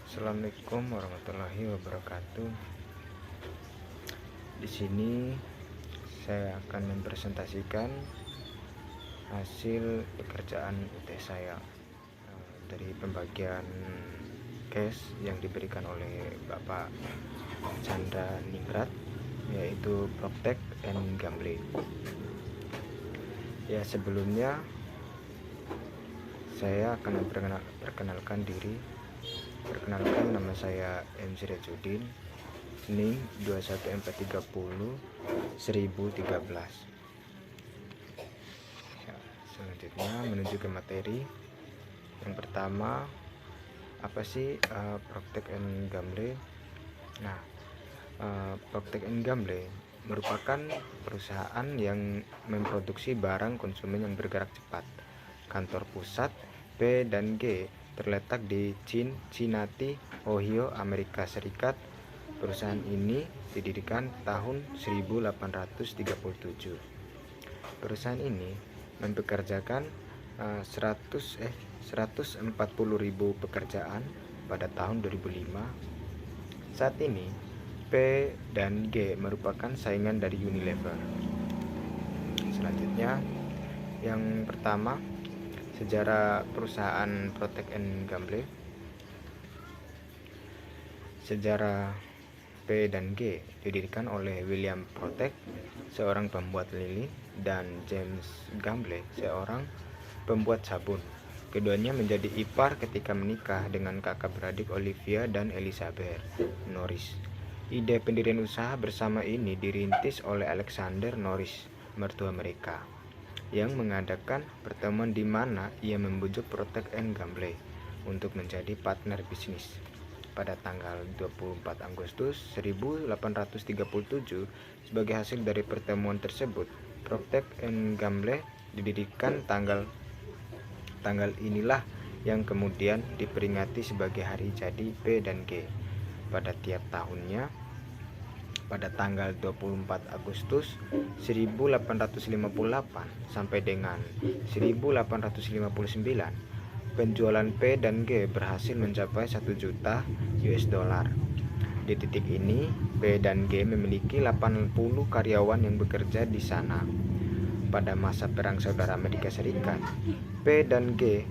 Assalamualaikum warahmatullahi wabarakatuh. Di sini saya akan mempresentasikan hasil pekerjaan UT saya dari pembagian case yang diberikan oleh Bapak Chandra Ningrat, yaitu Proptech and Gamble. Ya, sebelumnya saya akan memperkenalkan diri. Perkenalkan, nama saya M. Sirajudin, NIM 21430 1013. Ya, selanjutnya menuju ke materi. Yang pertama, apa sih Proptech and Gamble? Nah, Proptech and Gamble merupakan perusahaan yang memproduksi barang konsumen yang bergerak cepat. Kantor pusat P dan G terletak di Cincinnati, Ohio, Amerika Serikat. Perusahaan ini didirikan tahun 1837. Perusahaan ini mempekerjakan 140.000 pekerjaan pada tahun 2005. Saat ini P dan G merupakan saingan dari Unilever. Selanjutnya, yang pertama, sejarah perusahaan Proptech and Gamble. Sejarah P dan G didirikan oleh William Proptech, seorang pembuat lilin, dan James Gamble, seorang pembuat sabun. Keduanya menjadi ipar ketika menikah dengan kakak beradik Olivia dan Elizabeth Norris. Ide pendirian usaha bersama ini dirintis oleh Alexander Norris, mertua mereka, yang mengadakan pertemuan di mana ia membujuk Proptech and Gamble untuk menjadi partner bisnis. Pada tanggal 24 Agustus 1837, sebagai hasil dari pertemuan tersebut, Proptech and Gamble didirikan. Tanggal inilah yang kemudian diperingati sebagai hari jadi P dan G pada tiap tahunnya. Pada tanggal 24 Agustus 1858 sampai dengan 1859, penjualan P dan G berhasil mencapai 1 juta US dollar. Di titik ini, P dan G memiliki 80 karyawan yang bekerja di sana. Pada masa Perang Saudara Amerika Serikat, P dan G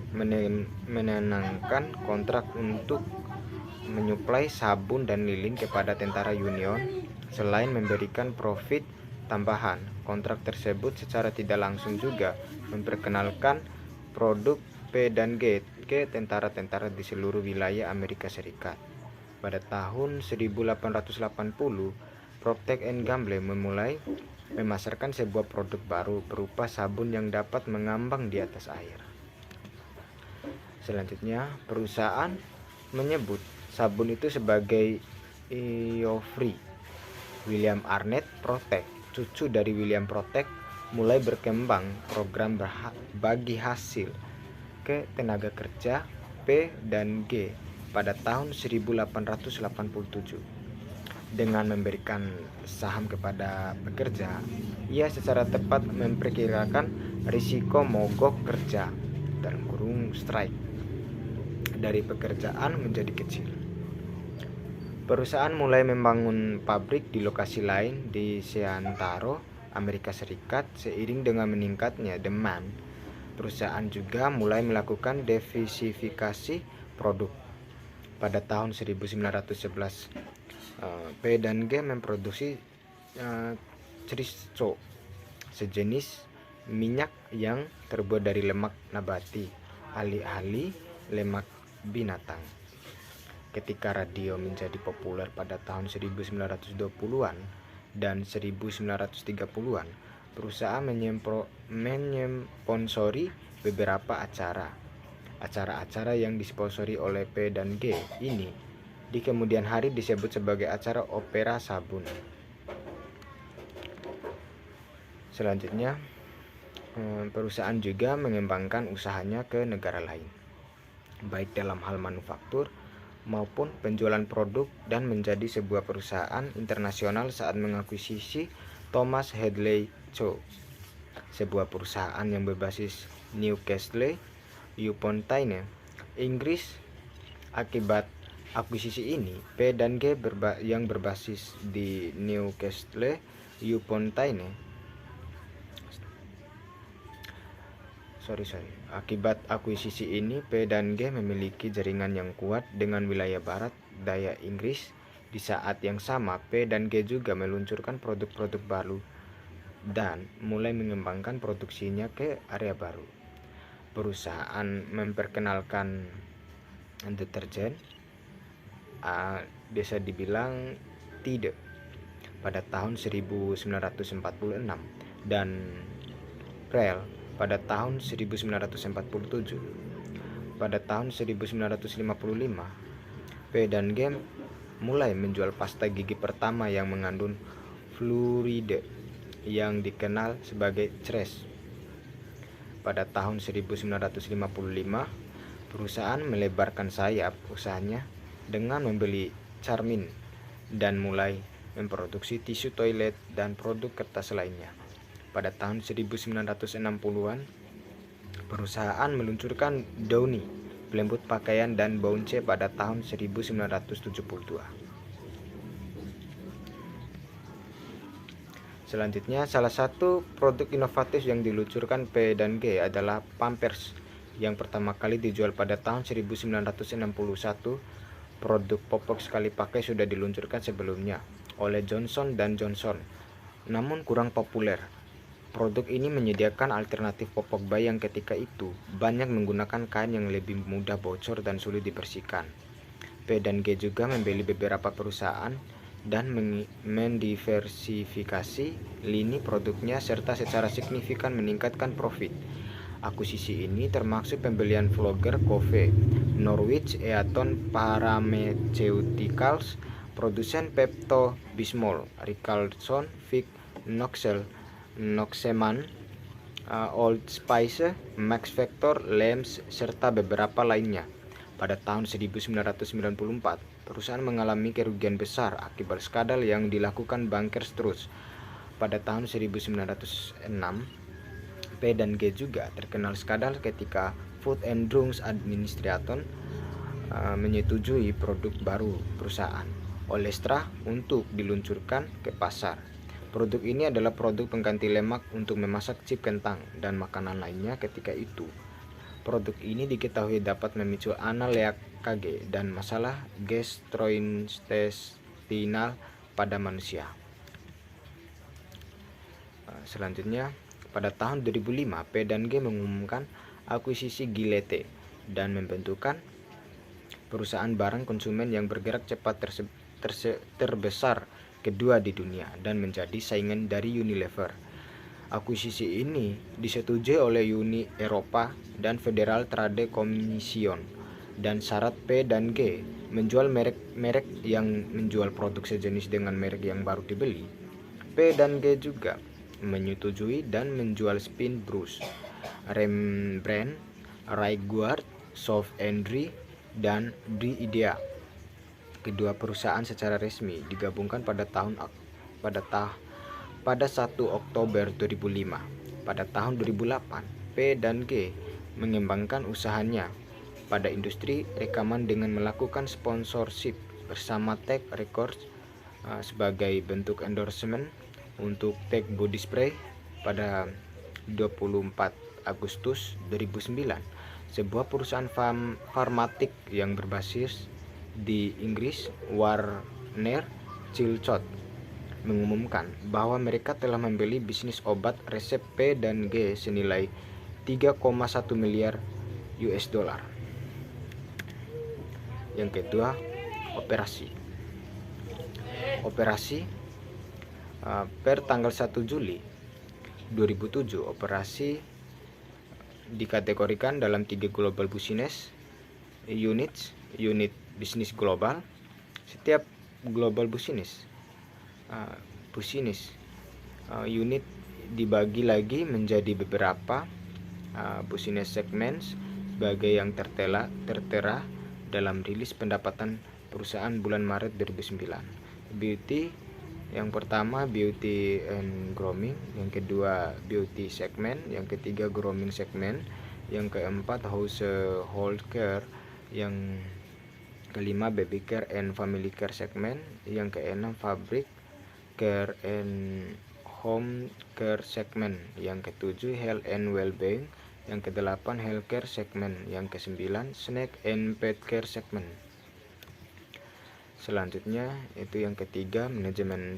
menanangkan kontrak untuk menyuplai sabun dan lilin kepada tentara Union. Selain memberikan profit tambahan, kontrak tersebut secara tidak langsung juga memperkenalkan produk P dan G ke tentara-tentara di seluruh wilayah Amerika Serikat. Pada tahun 1880, Proptech and Gamble memulai memasarkan sebuah produk baru berupa sabun yang dapat mengambang di atas air. Selanjutnya, perusahaan menyebut sabun itu sebagai Eau-Free. William Arnett Proptech, cucu dari William Proptech, mulai berkembang program bagi hasil ke tenaga kerja P dan G pada tahun 1887. Dengan memberikan saham kepada pekerja, ia secara tepat memperkirakan risiko mogok kerja (strike) dari pekerjaan menjadi kecil. Perusahaan mulai membangun pabrik di lokasi lain di Seantero, Amerika Serikat. Seiring dengan meningkatnya demand, perusahaan juga mulai melakukan diversifikasi produk. Pada tahun 1911, P dan G memproduksi Christo, sejenis minyak yang terbuat dari lemak nabati, alih-alih lemak binatang. Ketika radio menjadi populer pada tahun 1920-an dan 1930-an, perusahaan menyponsori beberapa acara. Acara-acara yang disponsori oleh P dan G ini di kemudian hari disebut sebagai acara opera sabun. Selanjutnya, perusahaan juga mengembangkan usahanya ke negara lain, baik dalam hal manufaktur maupun penjualan produk, dan menjadi sebuah perusahaan internasional saat mengakuisisi Thomas Hedley Co., sebuah perusahaan yang berbasis Newcastle upon Tyne, Inggris. Akibat Akuisisi ini, P dan G yang berbasis di Newcastle upon Tyne. Akibat akuisisi ini, P dan G memiliki jaringan yang kuat dengan wilayah barat daya Inggris. Di saat yang sama, P dan G juga meluncurkan produk-produk baru dan mulai mengembangkan produksinya ke area baru. Perusahaan memperkenalkan deterjen, bisa dibilang tidak, pada tahun 1946 dan Prel pada tahun 1947. Pada tahun 1955, P dan G mulai menjual pasta gigi pertama yang mengandung fluoride yang dikenal sebagai CRES. Pada tahun 1955, perusahaan melebarkan sayap usahanya dengan membeli Charmin dan mulai memproduksi tisu toilet dan produk kertas lainnya. Pada tahun 1960-an, perusahaan meluncurkan Downy, pelembut pakaian, dan Bounce pada tahun 1972. Selanjutnya, salah satu produk inovatif yang diluncurkan P dan G adalah Pampers, yang pertama kali dijual pada tahun 1961. Produk popok sekali pakai sudah diluncurkan sebelumnya oleh Johnson & Johnson, namun kurang populer. Produk ini menyediakan alternatif popok bayi yang ketika itu banyak menggunakan kain yang lebih mudah bocor dan sulit dibersihkan. P dan G juga membeli beberapa perusahaan dan mendiversifikasi lini produknya serta secara signifikan meningkatkan profit. Akuisisi ini termasuk pembelian Vlogger Cove, Norwich Eaton Pharmaceuticals, produsen Pepto Bismol, Ricardson, Vic, Noxeman, Old Spice, Max Factor, Lems, serta beberapa lainnya. Pada tahun 1994, perusahaan mengalami kerugian besar akibat skandal yang dilakukan Bankers Trust. Pada tahun 1906, P dan G juga terkenal skandal ketika Food and Drugs Administration menyetujui produk baru perusahaan, Olestra, untuk diluncurkan ke pasar. Produk ini adalah produk pengganti lemak untuk memasak chip kentang dan makanan lainnya ketika itu. Produk ini diketahui dapat memicu anal leakage dan masalah gastrointestinal pada manusia. Selanjutnya, pada tahun 2005, P dan G mengumumkan akuisisi Gillette dan membentukkan perusahaan barang konsumen yang bergerak cepat terbesar kedua di dunia dan menjadi saingan dari Unilever. Akuisisi ini disetujui oleh Uni Eropa dan Federal Trade Commission, dan syarat P dan G menjual merek yang menjual produk sejenis dengan merek yang baru dibeli. P dan G juga menyetujui dan menjual Spin Brush, Rembrandt, Raiguard, Soft Andri, dan Idea. Kedua perusahaan secara resmi digabungkan pada 1 Oktober 2005. Pada tahun 2008, P dan G mengembangkan usahanya pada industri rekaman dengan melakukan sponsorship bersama Tech Records sebagai bentuk endorsement untuk Tech Body Spray. Pada 24 Agustus 2009, sebuah perusahaan farmatik yang berbasis di Inggris, Warner Chilcot, mengumumkan bahwa mereka telah membeli bisnis obat resep P dan G senilai 3,1 miliar US dollar. Yang kedua, operasi. Per tanggal 1 Juli 2007, operasi dikategorikan dalam 3 global business unit bisnis global. Setiap global business unit dibagi lagi menjadi beberapa business segments sebagai yang tertera dalam rilis pendapatan perusahaan bulan Maret 2009. Beauty, yang pertama beauty and grooming, yang kedua beauty segment, yang ketiga grooming segment, yang keempat household care, yang kelima baby care and family care segment. Yang keenam fabric care and home care segment. Yang ketujuh health and well-being. Yang kedelapan healthcare segment. Yang kesembilan snack and pet care segment. Selanjutnya itu yang ketiga manajemen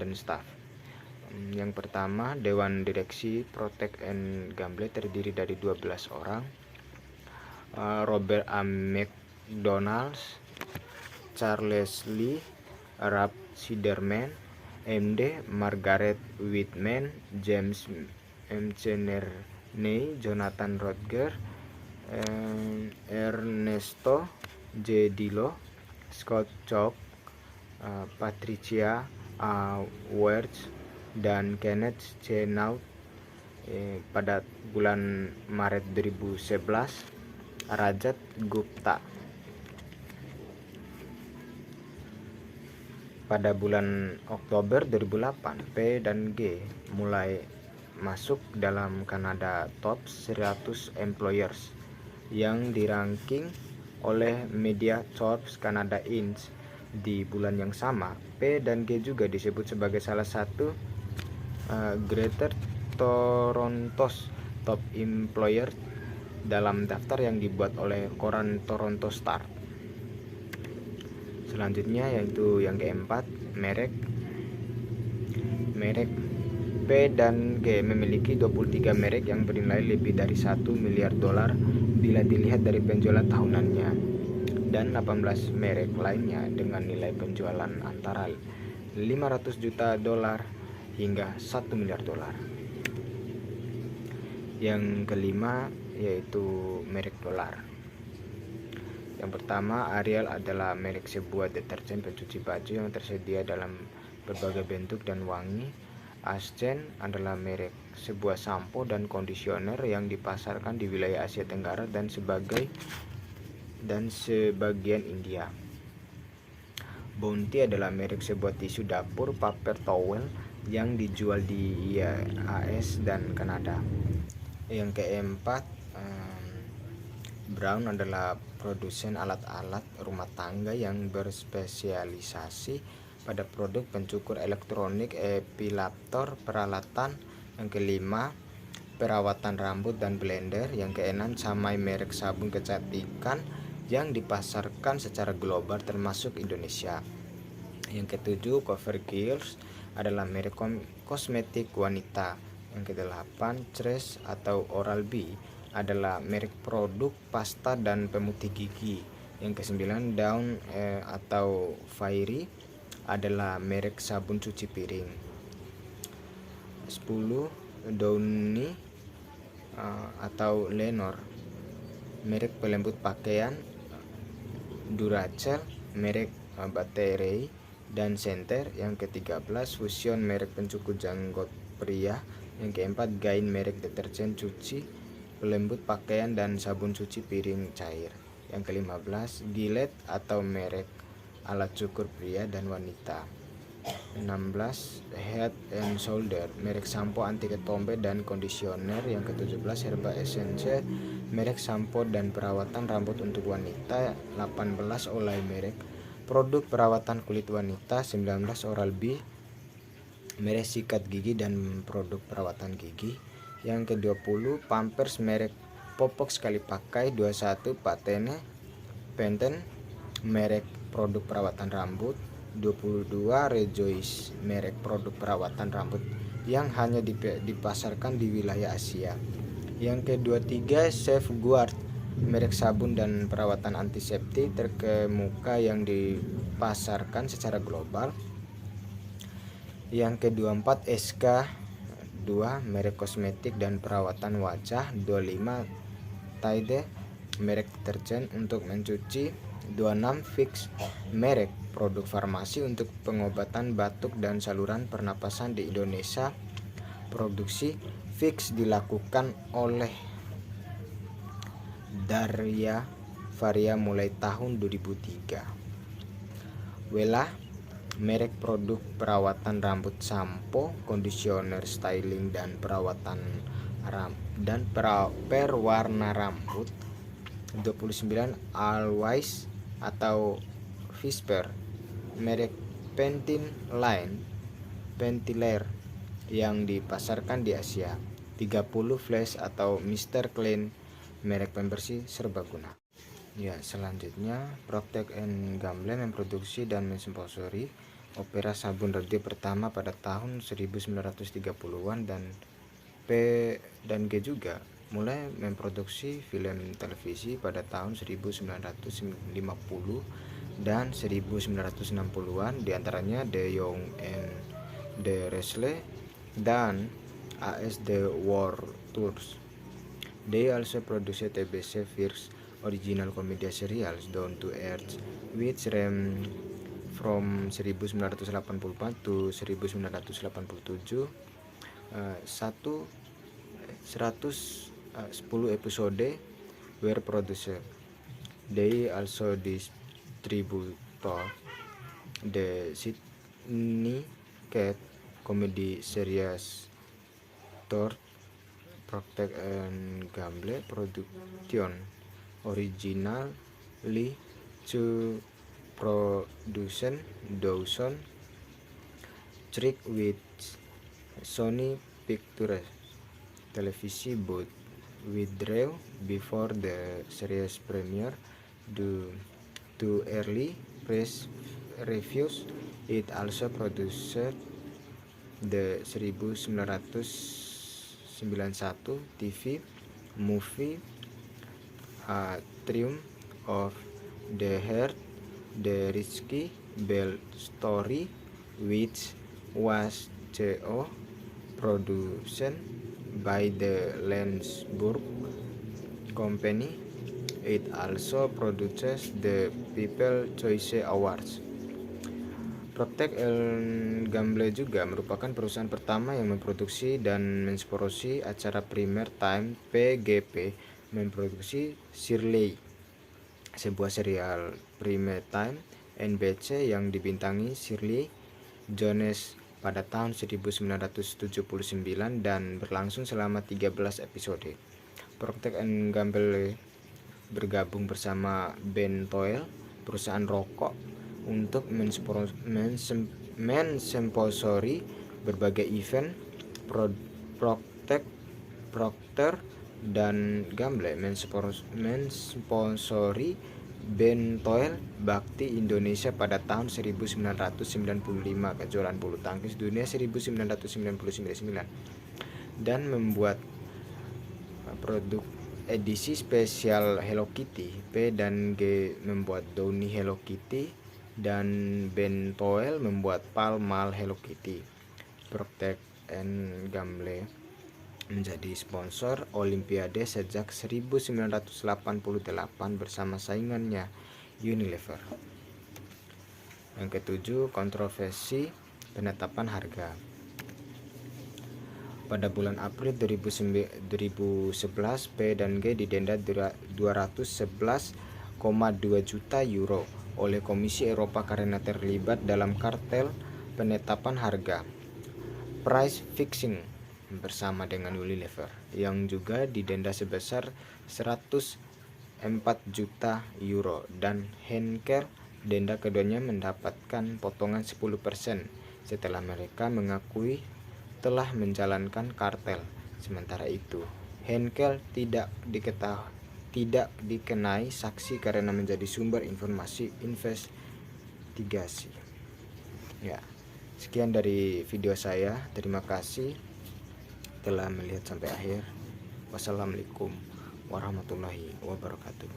dan staff. Yang pertama Dewan Direksi Protect and Gamble terdiri dari 12 orang. Robert A. McDonald, Charles Lee, Ralph Siderman, MD, Margaret Whitman, James M. Ney, Jonathan Rodger, Ernesto J. Dilo, Scott Chock, Patricia A. Wertz, dan Kenneth C. Naut. Pada bulan Maret 2011 Rajat Gupta. Pada bulan Oktober 2008 P dan G mulai masuk dalam Kanada Top 100 Employers yang diranking oleh Media Forbes Canada Inc. Di bulan yang sama, P dan G juga disebut sebagai salah satu Greater Toronto's Top Employer dalam daftar yang dibuat oleh koran Toronto Star. Selanjutnya yaitu yang keempat, merek P dan G memiliki 23 merek yang bernilai lebih dari 1 miliar dolar bila dilihat dari penjualan tahunannya, dan 18 merek lainnya dengan nilai penjualan antara 500 juta dolar hingga 1 miliar dolar. Yang kelima yaitu merek dolar. Yang pertama, Ariel adalah merek sebuah deterjen pencuci baju yang tersedia dalam berbagai bentuk dan wangi. Ascen adalah merek sebuah sampo dan kondisioner yang dipasarkan di wilayah Asia Tenggara dan sebagian India. Bounty adalah merek sebuah tisu dapur paper towel yang dijual di AS dan Kanada. Yang keempat, Brown adalah produsen alat-alat rumah tangga yang berspesialisasi pada produk pencukur elektronik, epilator, peralatan. Yang kelima, perawatan rambut dan blender. Yang keenam, Camay, merek sabun kecantikan yang dipasarkan secara global termasuk Indonesia. Yang ketujuh, CoverGirl adalah merek kosmetik wanita. Yang kedelapan, Trace atau Oral-B adalah merek produk pasta dan pemutih gigi. Yang kesembilan, Dawn atau Fairy adalah merek sabun cuci piring. 10, Downy atau Lenor, merek pelembut pakaian. Duracell, merek baterai dan senter. Yang ke-13, Fusion, merek pencukur janggut pria. Yang keempat, Gain, merek deterjen cuci, pelembut pakaian dan sabun cuci piring cair. Yang ke-15, Gillette atau merek alat cukur pria dan wanita. 16, Head and Shoulder, merek sampo anti ketombe dan kondisioner. Yang ke-17, Herba Essence, merek sampo dan perawatan rambut untuk wanita. 18, Olay, merek produk perawatan kulit wanita. 19, Oral-B, merek sikat gigi dan produk perawatan gigi. Yang ke-20, Pampers, merek popok sekali pakai. 21, Pantene, merek produk perawatan rambut. 22, Rejoice, merek produk perawatan rambut yang hanya dipasarkan di wilayah Asia. Yang ke-23, Safeguard, merek sabun dan perawatan antiseptik terkemuka yang dipasarkan secara global. Yang ke-24, SK2, merek kosmetik dan perawatan wajah. 25, Tide, merek deterjen untuk mencuci. 26, Vicks, merek produk farmasi untuk pengobatan batuk dan saluran pernapasan di Indonesia. Produksi Vicks dilakukan oleh Daria Varia mulai tahun 2003. Wella, merek produk perawatan rambut, sampo, kondisioner, styling dan perawatan perwarna rambut. 29 Always atau Whisper, merek Pentilair yang dipasarkan di Asia. 30 Flash atau Mr. Clean, merek pembersih serbaguna. Ya, selanjutnya Procter & Gamble memproduksi dan mensponsori opera sabun radio pertama pada tahun 1930-an, dan P dan G juga mulai memproduksi film televisi pada tahun 1950 dan 1960-an, diantaranya The Young and the Restless dan As the War Tours. They also produced TBC First original comedy serials Down to Earth, which ran from 1984 to 1987. 110 episode were produced. They also distributed the syndicate comedy series Thor. Procter & Gamble Production originally to production Dawson Creek with Sony Pictures Television, but withdrew before the series premiere due to early press reviews. It also produced the 1991 TV movie Triumph of the Heart, the Risky Bell Story, which was produced by the Lensburg Company. It also produces the People's Choice Awards. Procter & Gamble juga merupakan perusahaan pertama yang memproduksi dan mensponsori acara Prime Time. PGP memproduksi Shirley, sebuah serial Prime Time NBC yang dibintangi Shirley Jones pada tahun 1979 dan berlangsung selama 13 episode. Procter & Gamble bergabung bersama Bentoel, perusahaan rokok, untuk mensponsori berbagai event. Procter dan Gamble mensponsori Bentoel Bakti Indonesia pada tahun 1995, kejuaraan bulu tangkis dunia 1999, dan membuat produk edisi spesial Hello Kitty. P dan G membuat Downy Hello Kitty dan Bentoel membuat Pall Mall Hello Kitty. Procter & Gamble menjadi sponsor Olimpiade sejak 1988 bersama saingannya Unilever. Yang ketujuh, kontroversi penetapan harga. Pada bulan April 2011, P dan G didenda 211,2 juta euro oleh Komisi Eropa karena terlibat dalam kartel penetapan harga price fixing bersama dengan Unilever, yang juga didenda sebesar 104 juta euro, dan Henkel. Denda keduanya mendapatkan potongan 10% setelah mereka mengakui telah menjalankan kartel. Sementara itu, Henkel tidak dikenai saksi karena menjadi sumber informasi investigasi. Ya, sekian dari video saya. Terima kasih telah melihat sampai akhir. Wassalamualaikum warahmatullahi wabarakatuh.